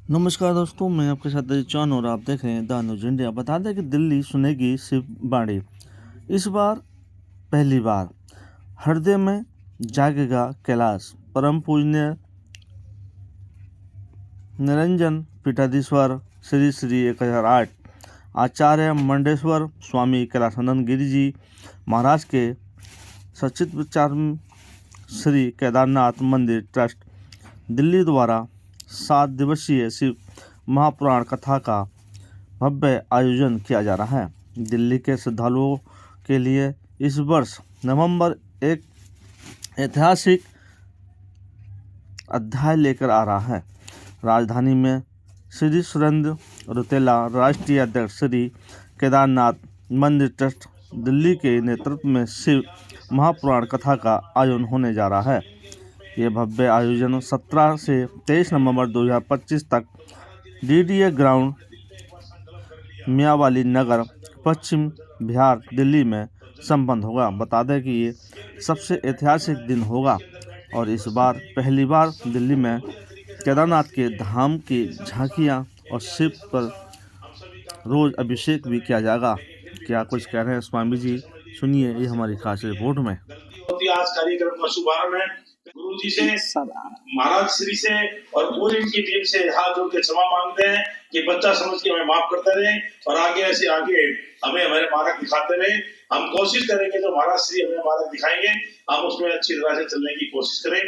नमस्कार दोस्तों, मैं आपके साथ अजय चौहान और आप देख रहे हैं द न्यूज इंडिया। बता दें कि दिल्ली सुनेगी शिव बाणी। इस बार पहली बार हृदय में जागेगा कैलाश। परम पूजनीय निरंजन पीठाधीश्वर श्री श्री 1008 आचार्य मंडेश्वर स्वामी कैलाशानंद गिरी जी महाराज के सचित विचार श्री केदारनाथ मंदिर ट्रस्ट दिल्ली द्वारा 7 दिवसीय शिव महापुराण कथा का भव्य आयोजन किया जा रहा है। दिल्ली के श्रद्धालुओं के लिए इस वर्ष नवंबर एक ऐतिहासिक अध्याय लेकर आ रहा है। राजधानी में श्री सुरेंद्र रौतेला राष्ट्रीय अध्यक्ष श्री केदारनाथ मंदिर ट्रस्ट दिल्ली के नेतृत्व में शिव महापुराण कथा का आयोजन होने जा रहा है। यह भव्य आयोजन 17 से 23 नवंबर 2025 तक डीडीए ग्राउंड मियावाली नगर पश्चिम बिहार दिल्ली में संपन्न होगा। बता दें कि ये सबसे ऐतिहासिक दिन होगा और इस बार पहली बार दिल्ली में केदारनाथ के धाम की झांकियां और शिव पर रोज अभिषेक भी किया जाएगा। क्या कुछ कह रहे हैं स्वामी जी, सुनिए ये हमारी खास रिपोर्ट में। आज कार्यक्रम का शुभारंभ है। गुरु जी से, महाराज श्री से और पूरी इनकी टीम से हाथ जोड़ के क्षमा मांगते हैं कि बच्चा समझ के हमें माफ करते रहे और आगे ऐसे आगे हमें हमारे मार्ग दिखाते रहे। हम कोशिश करेंगे जो महाराज श्री हमें मार्ग दिखाएंगे हम उसमें अच्छी तरह से चलने की कोशिश करें।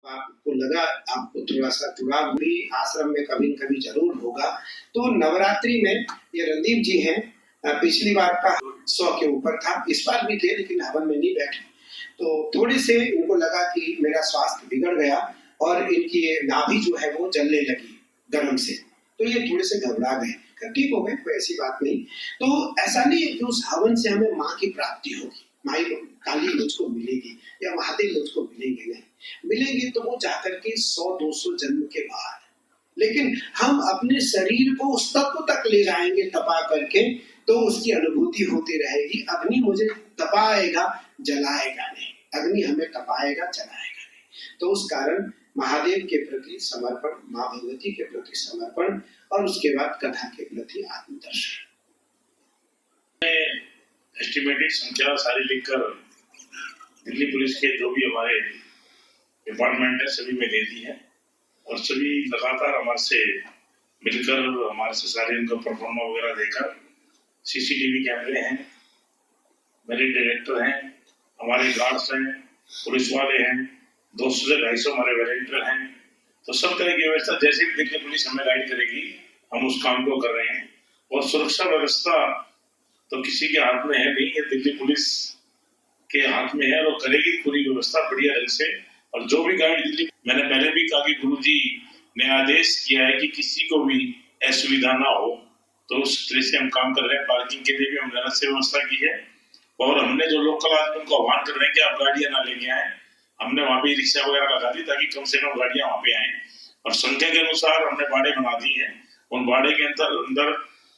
आपको लगा आपको थोड़ा सा जुड़ाव भी आश्रम में कभी कभी जरूर होगा। तो नवरात्रि में ये रणदीप जी हैं, पिछली बार का 100 के ऊपर था, इस बार भी थे लेकिन हवन में नहीं बैठे। तो थोड़े से इनको लगा कि मेरा स्वास्थ्य बिगड़ गया और इनकी नाभि जो है वो जलने लगी गर्म से, तो ये थोड़े से घबरा गए। ठीक हो गए, कोई ऐसी बात नहीं। तो ऐसा नहीं है कि उस हवन से हमें माँ की प्राप्ति होगी, माई काली मुझको मिलेगी या महादेव मुझको मिलेंगे, नहीं मिलेंगे तो वो जाकर के 100-200 जन्म के बाद। लेकिन हम अपने शरीर को उस तत्व तक ले जाएंगे तपा करके, तो उसकी अनुभूति होती रहेगी। अग्नि मुझे तपाएगा जलाएगा नहीं, अग्नि हमें तपाएगा जलाएगा नहीं। तो उस कारण महादेव के प्रति समर्पण, माँ भगवती के प्रति समर्पण और उसके बाद कथा के प्रति आत्मदर्शन। एस्टिमेटेड संख्या सारी लिखकर दिल्ली पुलिस के जो भी हमारे डिपार्टमेंट है सभी में दे दी है और सभी लगातार हमारे से मिलकर हमारे से सारे उनका परफॉर्मा वगैरह देकर सीसीटीवी कैमरे हैं, मेरे डायरेक्टर हैं, हमारे गार्ड्स हैं, पुलिस वाले हैं, 200 से 250 हमारे वॉलंटियर हैं। तो सब तरह की व्यवस्था जैसे भी दिल्ली पुलिस हमें गाइड करेगी हम उस काम को कर रहे हैं। और सुरक्षा व्यवस्था तो किसी के हाथ में है नहीं, ये दिल्ली पुलिस के हाथ में है और करेगी पूरी व्यवस्था बढ़िया ढंग से। और जो भी गाइड दिल्ली, मैंने पहले भी कहा कि गुरुजी ने आदेश किया है कि किसी को भी असुविधा ना हो, तो उस तरह से हम काम कर रहे हैं। पार्किंग के लिए भी हम अलग से व्यवस्था की है और हमने जो लोकल आदमी उनको आह्वान कर रहे हैं कि आप गाड़ियां ना लेके आए, हमने वहां पे रिक्शा वगैरह लगा दी ताकि कम से कम गाड़ियां वहां पे आए। और संख्या के अनुसार हमने बाड़े बना दी है, उन बाड़े के अंदर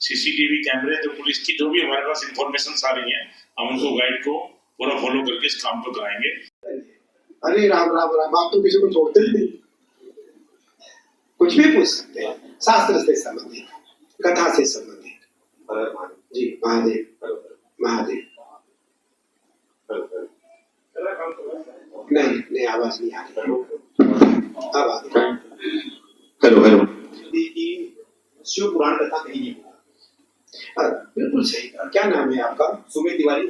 सीसीटीवी कैमरे, तो पुलिस की जो भी हमारे पास इंफॉर्मेशन आ रही है हम उनको गाइड को पूरा फॉलो करके इस काम को कराएंगे। अरे राम राम राम, आप तो किसी को छोड़ते ही नहीं, कुछ भी पूछ सकते हैं, शास्त्र से संबंधित, कथा से संबंधित। जी महादेव महादेव। नहीं आवाज नहीं आ रही, अब आ रही। हेलो शिव पुराण कथा कहीं नहीं हुआ। बिल्कुल सही कहा। क्या नाम है आपका? सुमित तिवारी,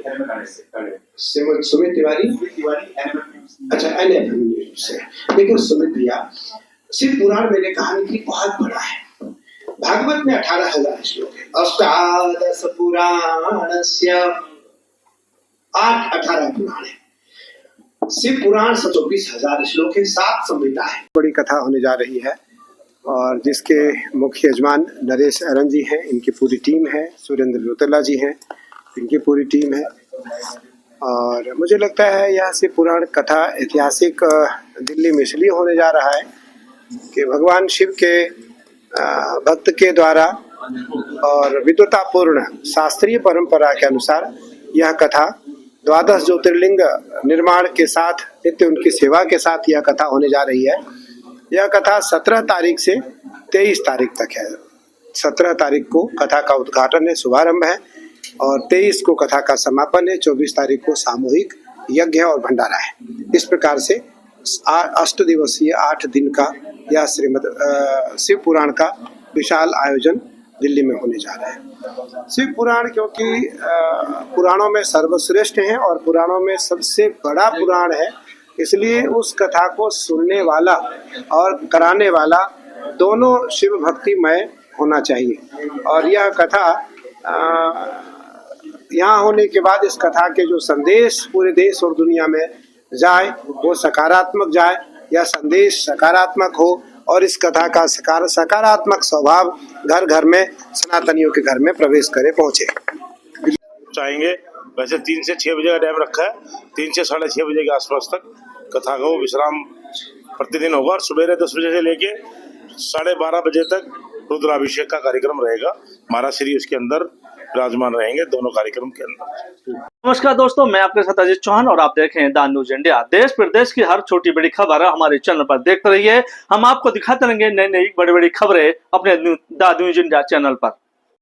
सुमित तिवारी। अच्छा, NFM से। देखो सुमित भैया, शिव पुराण मैंने कहा कि बहुत बड़ा है। भागवत में 18,000 श्लोक है। अष्टादश पुराणस्य 18 पुराण है। शिव पुराण 24,000 श्लोक है, 7 संहिता है। बड़ी कथा होने जा रही है और जिसके मुख्य यजमान नरेश अरन जी हैं, इनकी पूरी टीम है, सुरेंद्र रौतेला जी हैं, इनकी पूरी टीम है। और मुझे लगता है यह शिव पुराण कथा ऐतिहासिक दिल्ली में इसलिए होने जा रहा है कि भगवान शिव के भक्त के द्वारा और विद्वतापूर्ण शास्त्रीय परंपरा के अनुसार यह कथा द्वादश ज्योतिर्लिंग निर्माण के साथ नित्य उनकी सेवा के साथ यह कथा होने जा रही है। यह कथा 17 तारीख से 23 तारीख तक है। 17 तारीख को कथा का उद्घाटन है, शुभारंभ है, और 23 को कथा का समापन है। 24 तारीख को सामूहिक यज्ञ और भंडारा है। इस प्रकार से 8 दिवसीय 8 दिन का यह श्रीमद शिव पुराण का विशाल आयोजन दिल्ली में होने जा रहा है। शिव पुराण क्योंकि पुराणों में सर्वश्रेष्ठ है और पुराणों में सबसे बड़ा पुराण है, इसलिए उस कथा को सुनने वाला और कराने वाला दोनों शिव भक्तिमय होना चाहिए। और यह कथा यहाँ होने के बाद इस कथा के जो संदेश पूरे देश और दुनिया में जाए वो सकारात्मक जाए, यह संदेश सकारात्मक हो और इस कथा का सकारात्मक स्वभाव घर घर में सनातनियों के घर में प्रवेश करे, पहुँचे। चाहेंगे वैसे 3 से 6 बजे का टाइम रखा है। 3 से 6:30 बजे के आसपास तक कथा का वो विश्राम प्रतिदिन होगा और सुबह 10 बजे से लेके 12:30 बजे तक रुद्राभिषेक का कार्यक्रम रहेगा। महाराज श्री उसके अंदर विराजमान रहेंगे दोनों कार्यक्रम के अंदर। नमस्कार दोस्तों, मैं आपके साथ अजीत चौहान और आप देख रहे हैं द न्यूज इंडिया। देश प्रदेश की हर छोटी बड़ी खबर हमारे चैनल पर देखते रहिए। हम आपको दिखाते रहेंगे नई नई बड़ी बड़ी खबरें अपने द न्यूज इंडिया चैनल पर।